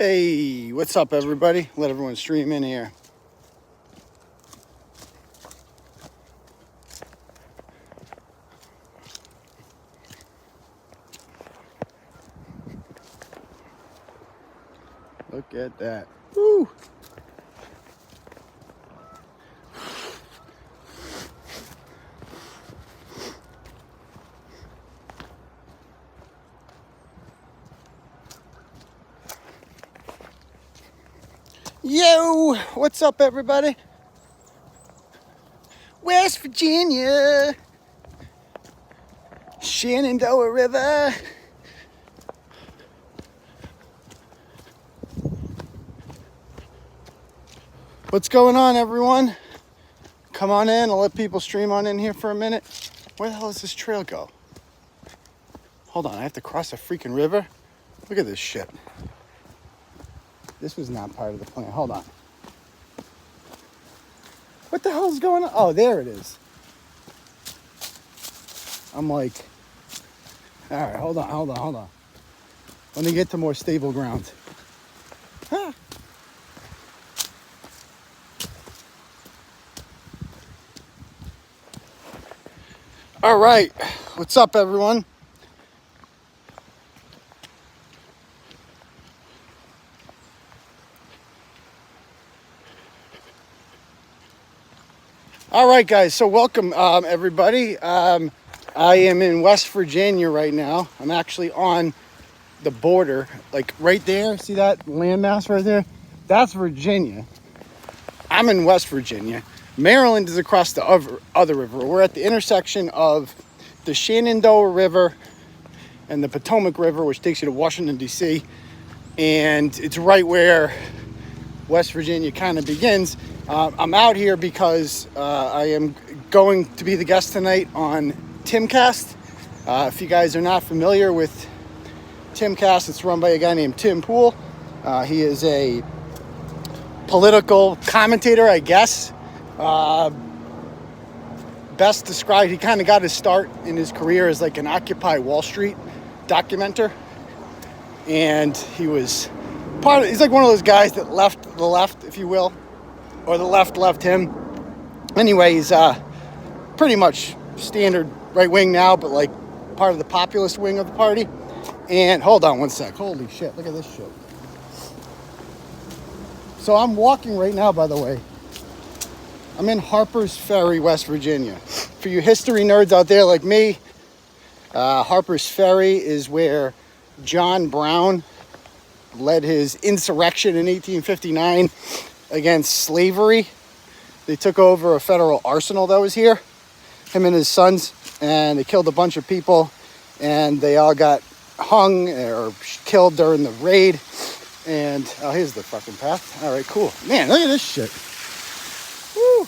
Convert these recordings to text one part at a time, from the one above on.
Hey, what's up, everybody? Let everyone stream in here. Look at that. Woo! Yo, what's up, everybody? West Virginia, Shenandoah River. What's going on, everyone? Come on in. I'll let people stream on in here for a minute. Where the hell does this trail go? Hold on, I have to cross a freaking river? Look at this shit. This was not part of the plan. Hold on. What the hell is going on? Oh, there it is. I'm like, all right, hold on. Let me get to more stable ground. Huh. All right, what's up, everyone? All right, guys, so welcome, everybody. I am in West Virginia right now. I'm actually on the border, like right there. See that landmass right there? That's Virginia. I'm in West Virginia. Maryland is across the other river. We're at the intersection of the Shenandoah River and the Potomac River, which takes you to Washington, D.C. And it's right where West Virginia kind of begins. I'm out here because I am going to be the guest tonight on Timcast. If you guys are not familiar with Timcast, it's run by a guy named Tim Pool. He is a political commentator, I guess. Best described, he kind of got his start in his career as like an Occupy Wall Street documenter. And he was he's like one of those guys that left the left, if you will, or the left left him. Anyway, he's pretty much standard right wing now, but like part of the populist wing of the party. And hold on one sec. Holy shit, look at this shit. So I'm walking right now, by the way. I'm in Harpers Ferry, West Virginia. For you history nerds out there like me, Harpers Ferry is where John Brown led his insurrection in 1859 against slavery. They took over a federal arsenal that was here, him and his sons, and they killed a bunch of people, and they all got hung or killed during the raid. And oh, here's the fucking path. All right, cool. Man, look at this shit. Woo.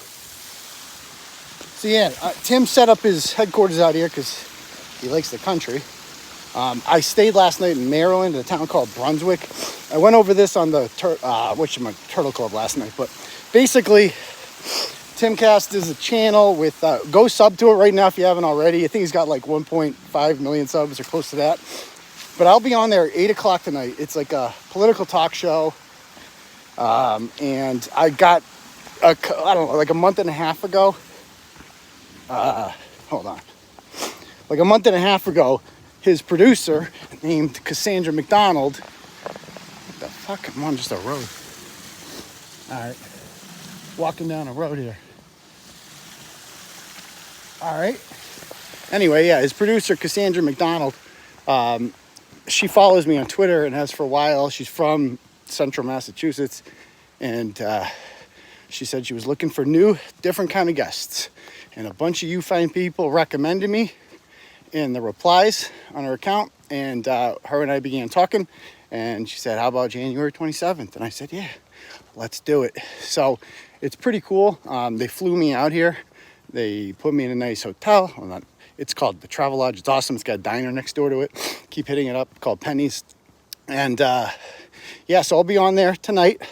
So yeah, Tim set up his headquarters out here because he likes the country. I stayed last night in Maryland, in a town called Brunswick. I went over this on the Turtle Club last night, but basically, Timcast is a channel with, go sub to it right now if you haven't already. I think he's got like 1.5 million subs or close to that. But I'll be on there at 8 o'clock tonight. It's like a political talk show. And I got, I don't know, like a month and a half ago. Hold on. Like a month and a half ago, his producer, named Cassandra McDonald. What the fuck? I'm on just a road. All right. Walking down a road here. All right. Anyway, yeah, his producer, Cassandra McDonald, she follows me on Twitter and has for a while. She's from central Massachusetts. And she said she was looking for new, different kind of guests. And a bunch of you fine people recommended me in the replies on her account. And her and I began talking. And she said, how about January 27th? And I said, yeah, let's do it. So it's pretty cool. They flew me out here. They put me in a nice hotel. Well, it's called the Travel Lodge. It's awesome. It's got a diner next door to it. Keep hitting it up, called Penny's. And yeah, so I'll be on there tonight.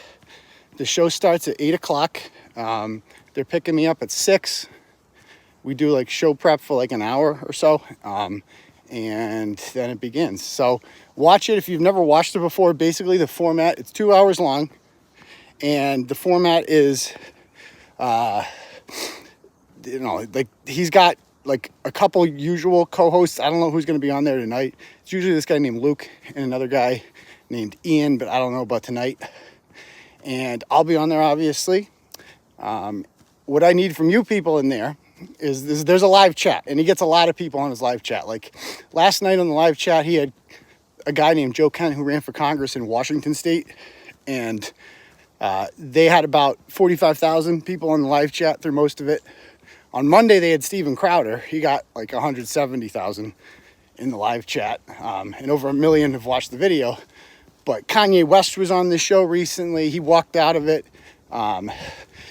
The show starts at 8 o'clock. They're picking me up at 6. We do like show prep for like an hour or so. and then it begins. So watch it if you've never watched it before. Basically, the format, it's 2 hours long, and the format is, like he's got like a couple usual co-hosts. I don't know who's going to be on there tonight. It's usually this guy named Luke and another guy named Ian, but I don't know about tonight. And I'll be on there, obviously. What I need from you people in there is there's a live chat, and he gets a lot of people on his live chat. Like last night on the live chat, he had a guy named Joe Kent who ran for Congress in Washington State, and they had about 45,000 people on the live chat through most of it. On Monday, they had Steven Crowder. He got like 170,000 in the live chat, and over 1 million have watched the video. But Kanye West was on this show recently. He walked out of it.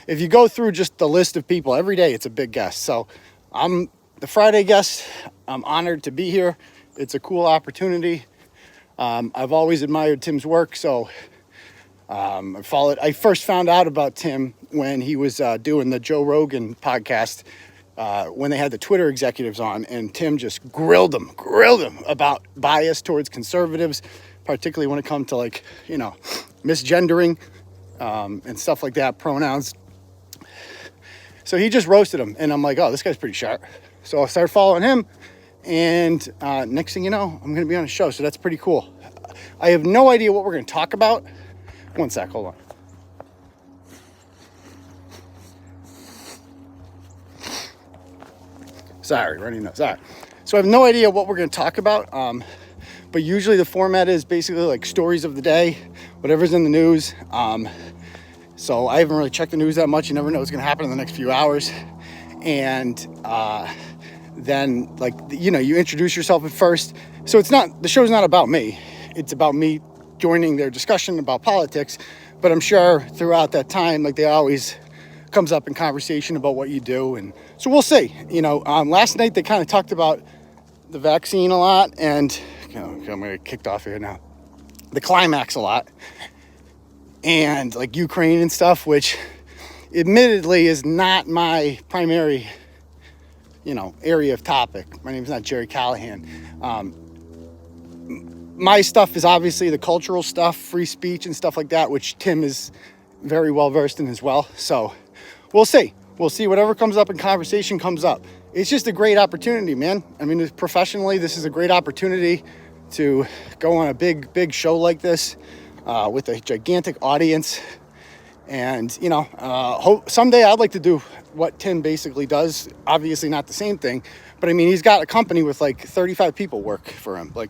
If you go through just the list of people, every day it's a big guest. So I'm the Friday guest. I'm honored to be here. It's a cool opportunity. I've always admired Tim's work, so I first found out about Tim when he was doing the Joe Rogan podcast when they had the Twitter executives on, and Tim just grilled him about bias towards conservatives, particularly when it comes to like, misgendering and stuff like that, pronouns. So he just roasted him, and I'm like, oh, this guy's pretty sharp. So I started following him, and next thing you know, I'm going to be on a show, so that's pretty cool. I have no idea what we're going to talk about. One sec, hold on. Sorry, running nose. All right. So I have no idea what we're going to talk about, but usually the format is basically like stories of the day, whatever's in the news. So I haven't really checked the news that much. You never know what's going to happen in the next few hours. And then, you introduce yourself at first. So the show's not about me. It's about me joining their discussion about politics. But I'm sure throughout that time, like they always comes up in conversation about what you do. And so we'll see. Last night they kind of talked about the vaccine a lot. And I'm going to get kicked off here now. The climax a lot. And like Ukraine and stuff, which admittedly is not my primary, area of topic. My name's not Jerry Callahan. My stuff is obviously the cultural stuff, free speech and stuff like that, which Tim is very well versed in as well. So we'll see. We'll see. Whatever comes up in conversation comes up. It's just a great opportunity, man. I mean, professionally, this is a great opportunity to go on a big show like this. With a gigantic audience, and someday I'd like to do what Tim basically does. Obviously not the same thing, but I mean, he's got a company with like 35 people work for him. Like,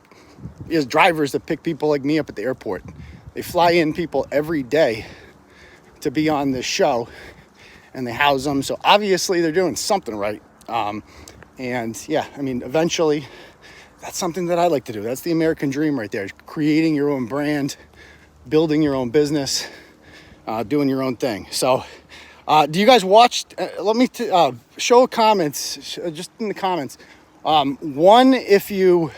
he has drivers that pick people like me up at the airport. They fly in people every day to be on this show, and they house them. So obviously they're doing something right. And yeah, I mean, eventually that's something that I like to do. That's the American dream right there, creating your own brand, building your own business, doing your own thing. So do you guys watch? Let me show comments, just in the comments. One, if you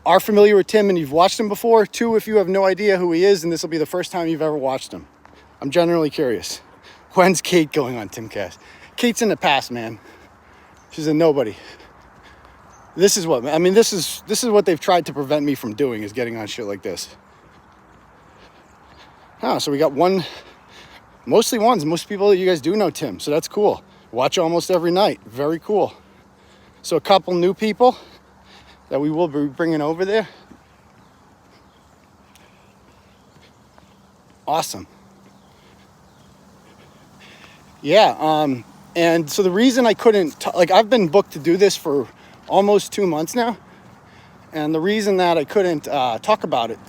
are familiar with Tim and you've watched him before. Two, if you have no idea who he is and this will be the first time you've ever watched him. I'm generally curious. When's Kate going on Timcast? Kate's in the past, man. She's a nobody. This is what they've tried to prevent me from doing, is getting on shit like this. Oh, so we got most people that you guys do know Tim, so that's cool. Watch almost every night. Very cool. So a couple new people that we will be bringing over there. Awesome. Yeah, and so the reason I couldn't, I've been booked to do this for almost 2 months now, and the reason that I couldn't talk about it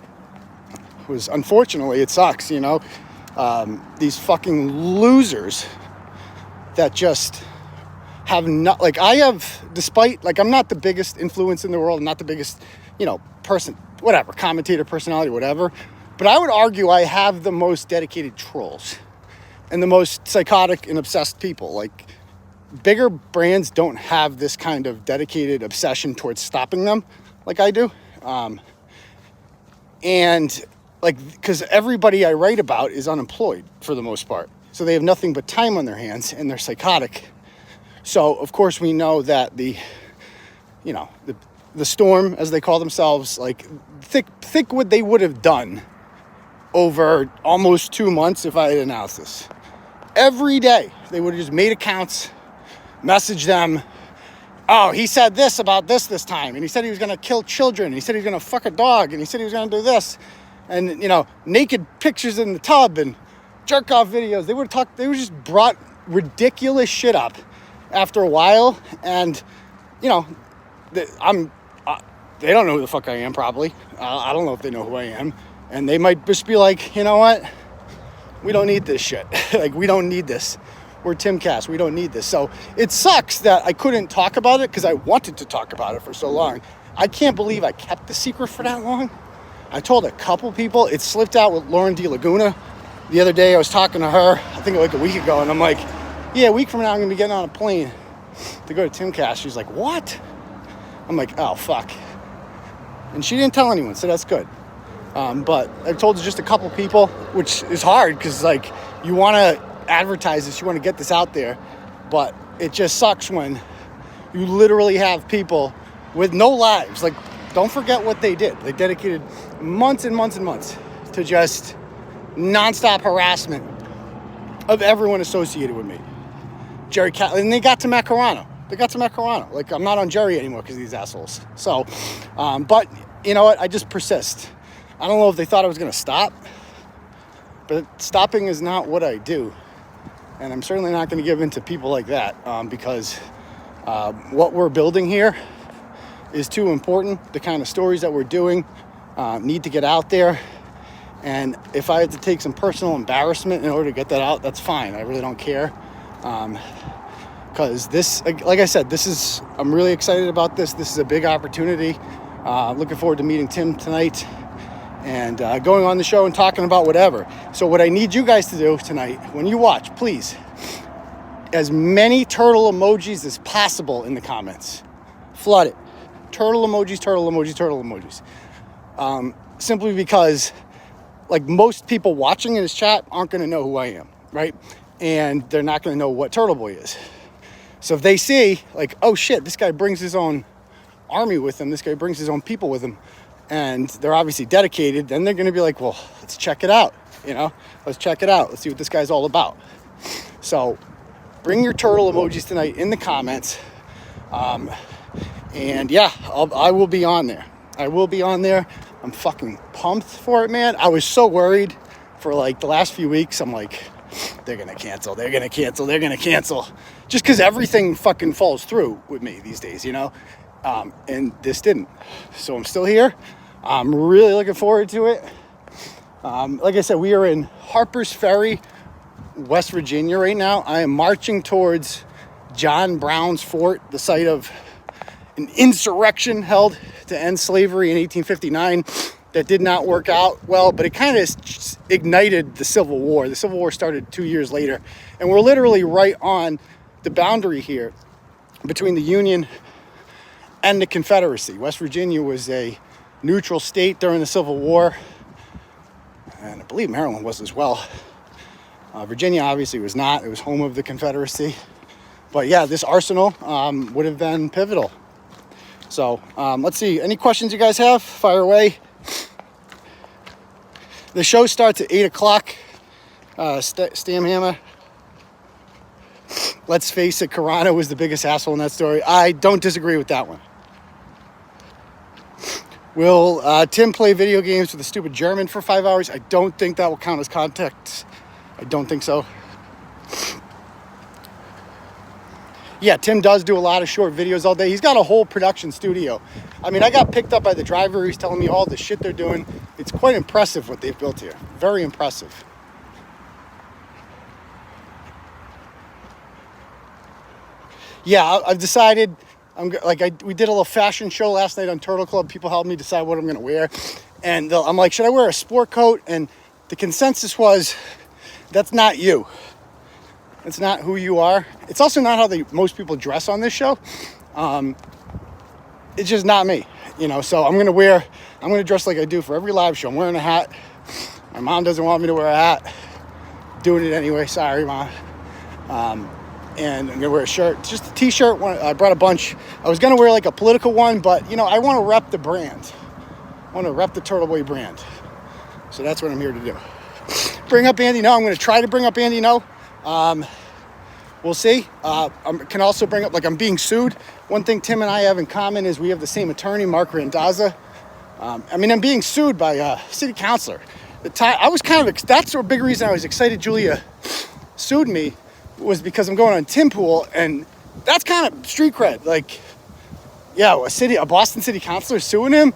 was, unfortunately, it sucks, these fucking losers that just have not, despite, I'm not the biggest influence in the world, I'm not the biggest, person, whatever, commentator, personality, whatever, but I would argue I have the most dedicated trolls and the most psychotic and obsessed people. Bigger brands don't have this kind of dedicated obsession towards stopping them like I do. Because everybody I write about is unemployed for the most part. So they have nothing but time on their hands, and they're psychotic. So, of course, we know that the the storm, as they call themselves, like, think what they would have done over almost 2 months if I had announced this. Every day, they would have just made accounts, messaged them. Oh, he said this about this time, and he said he was going to kill children, and he said he was going to fuck a dog, and he said he was going to do this, and, you know, naked pictures in the tub and jerk-off videos. They would just brought ridiculous shit up after a while, and, you know, they don't know who the fuck I am, probably. I don't know if they know who I am, and they might just be like, you know what? We don't need this shit. Like, we don't need this. We're Timcast. We don't need this. So it sucks that I couldn't talk about it because I wanted to talk about it for so long. I can't believe I kept the secret for that long. I told a couple people. It slipped out with Lauren D. Laguna. The other day I was talking to her, I think like a week ago, and I'm like, yeah, a week from now I'm going to be getting on a plane to go to Timcast. She's like, what? I'm like, oh, fuck. And she didn't tell anyone, so that's good. But I've told just a couple people, which is hard because, like, you want to advertise this, you want to get this out there, but it just sucks when you literally have people with no lives. Like, don't forget what they did. They dedicated months and months and months to just nonstop harassment of everyone associated with me. And they got to Macarano. Like, I'm not on Jerry anymore because of these assholes. So, but you know what? I just persist. I don't know if they thought I was going to stop, but stopping is not what I do. And I'm certainly not going to give in to people like that, because what we're building here is too important. The kind of stories that we're doing need to get out there. And if I had to take some personal embarrassment in order to get that out, that's fine. I really don't care. Because this, like I said, I'm really excited about this. This is a big opportunity. Looking forward to meeting Tim tonight and going on the show and talking about whatever. So what I need you guys to do tonight, when you watch, please, as many turtle emojis as possible in the comments. Flood it. Turtle emojis, turtle emojis, turtle emojis. Simply because, like, most people watching in this chat aren't going to know who I am, right? And they're not going to know what Turtleboy is. So if they see, like, oh shit, this guy brings his own army with him, this guy brings his own people with him, and they're obviously dedicated, then they're going to be like, well, let's check it out, you know? Let's check it out. Let's see what this guy's all about. So bring your turtle emojis tonight in the comments. And yeah, I will be on there. I will be on there. I'm fucking pumped for it, man. I was so worried for, like, the last few weeks. I'm like, they're going to cancel. They're going to cancel. They're going to cancel. Just because everything fucking falls through with me these days, you know? And this didn't. So I'm still here. I'm really looking forward to it. Like I said, we are in Harpers Ferry, West Virginia right now. I am marching towards John Brown's fort, the site of an insurrection held to end slavery in 1859 that did not work out well, but it kind of ignited the Civil War. The Civil War started 2 years later, and we're literally right on the boundary here between the Union and the Confederacy. West Virginia was a neutral state during the Civil War, and I believe Maryland was as well. Virginia obviously was not. It was home of the Confederacy. But yeah, this arsenal would have been pivotal. So let's see. Any questions you guys have? Fire away. The show starts at 8 o'clock. Stamhammer. Let's face it, 𝗵𝗂 was the biggest asshole in that story. I don't disagree with that one. Will Tim play video games with a stupid German for 5 hours? I don't think that will count as context. I don't think so. Yeah, Tim does do a lot of short videos all day. He's got a whole production studio. I mean, I got picked up by the driver. He's telling me all the shit they're doing. It's quite impressive what they've built here. Very impressive. Yeah, I've decided. We did a little fashion show last night on Turtle Club. People helped me decide what I'm going to wear. And I'm like, should I wear a sport coat? And the consensus was, that's not you. It's not who you are. It's also not how most people dress on this show. It's just not me, you know. So I'm going to dress like I do for every live show. I'm wearing a hat. My mom doesn't want me to wear a hat. Doing it anyway. Sorry, Mom. and I'm gonna wear a shirt, just a t-shirt. I brought a bunch. I was gonna wear like a political one, but you know, I want to rep the brand. I want to rep the Turtleboy brand. So that's what I'm here to do. Bring up Andy No. I'm gonna try to bring up Andy No. We'll see. I can also bring up, like, I'm being sued. One thing Tim and I have in common is we have the same attorney, Mark Randazza. I mean, I'm being sued by a city councilor. I was kind of, that's a big reason I was excited Julia sued me, was because I'm going on Tim Pool, and that's kind of street cred. Like, yeah, a Boston city councilor suing him.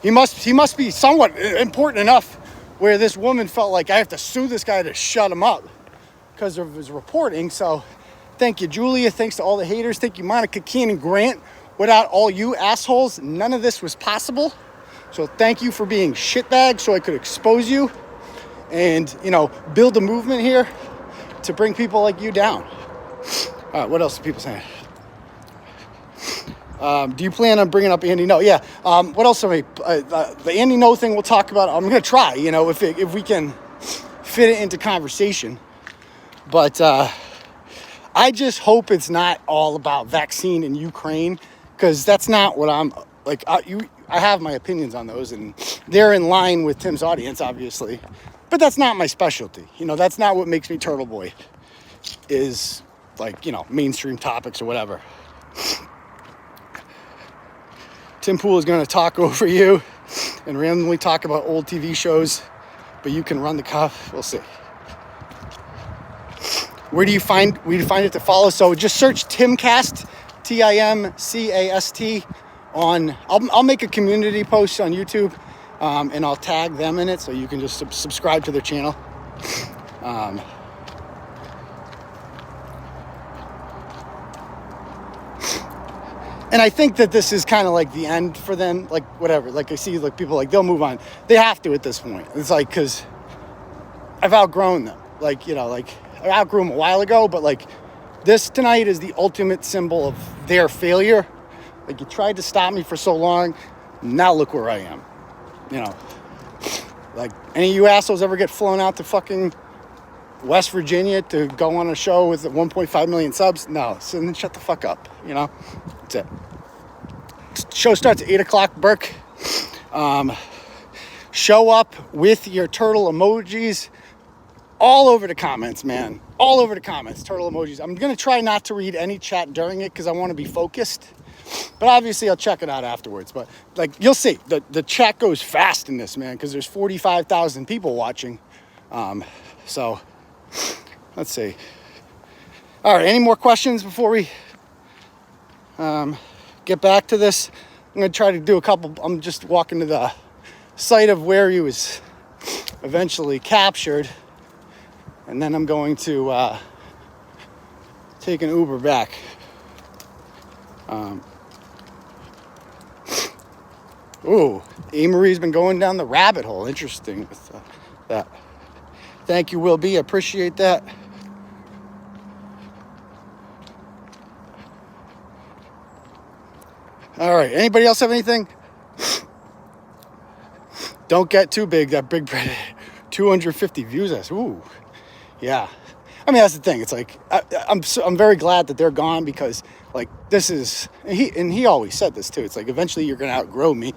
He must be somewhat important enough where this woman felt like I have to sue this guy to shut him up because of his reporting. So thank you, Julia. Thanks to all the haters. Thank you, Monica, Keen, and Grant. Without all you assholes, none of this was possible. So thank you for being shitbags so I could expose you and, you know, build a movement here to bring people like you down. All right, what else are people saying? Do you plan on bringing up Andy No? Yeah. What else am I? The Andy No thing we'll talk about. I'm going to try, you know, if we can fit it into conversation. But I just hope it's not all about vaccine in Ukraine, because that's not what I'm like. I have my opinions on those, and they're in line with Tim's audience, obviously. But that's not my specialty. You know, that's not what makes me Turtleboy, is like, you know, mainstream topics or whatever. Tim Pool is going to talk over you and randomly talk about old TV shows, but you can run the cuff. We'll see. Where do you find it to follow? So just search Timcast, Timcast on. I'll make a community post on YouTube, and I'll tag them in it, so you can just subscribe to their channel. And I think that this is kind of like the end for them, like whatever. Like I see like people like they'll move on. They have to at this point. It's like, because I've outgrown them. Like, you know, like I outgrew them a while ago, but like this tonight is the ultimate symbol of their failure. Like, you tried to stop me for so long. Now look where I am. You know, like, any of you assholes ever get flown out to fucking West Virginia to go on a show with 1.5 million subs? No, so then shut the fuck up, you know? That's it. Show starts at 8 o'clock, Burke. Show up with your turtle emojis all over the comments, man. All over the comments, turtle emojis. I'm going to try not to read any chat during it because I want to be focused. But obviously, I'll check it out afterwards. But, like, you'll see. The chat goes fast in this, man, because there's 45,000 people watching. So, let's see. All right, any more questions before we get back to this? I'm going to try to do a couple. I'm just walking to the site of where he was eventually captured. And then I'm going to take an Uber back. Ooh, 𝗵𝗻's been going down the rabbit hole. Interesting with that. Thank you, 𝗵𝗶. I appreciate that. All right, anybody else have anything? Don't get too big. That big bread, 250 views. Ooh, yeah. I mean, that's the thing. It's like I'm very glad that they're gone, because like this is, and he always said this too. It's like eventually you're gonna outgrow me,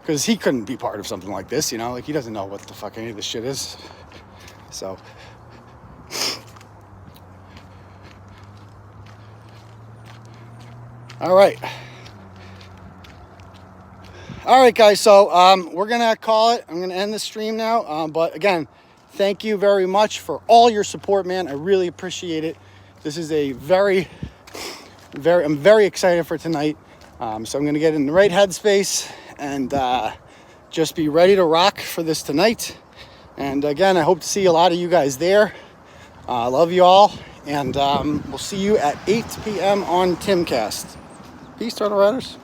because he couldn't be part of something like this, you know. Like, he doesn't know what the fuck any of this shit is. So, all right, guys. So we're gonna call it. I'm gonna end the stream now. But again, thank you very much for all your support, man. I really appreciate it. This is a I'm very excited for tonight. So I'm going to get in the right headspace and just be ready to rock for this tonight. And again, I hope to see a lot of you guys there. I love you all. And we'll see you at 8 p.m. on Timcast. Peace, Turtle Riders.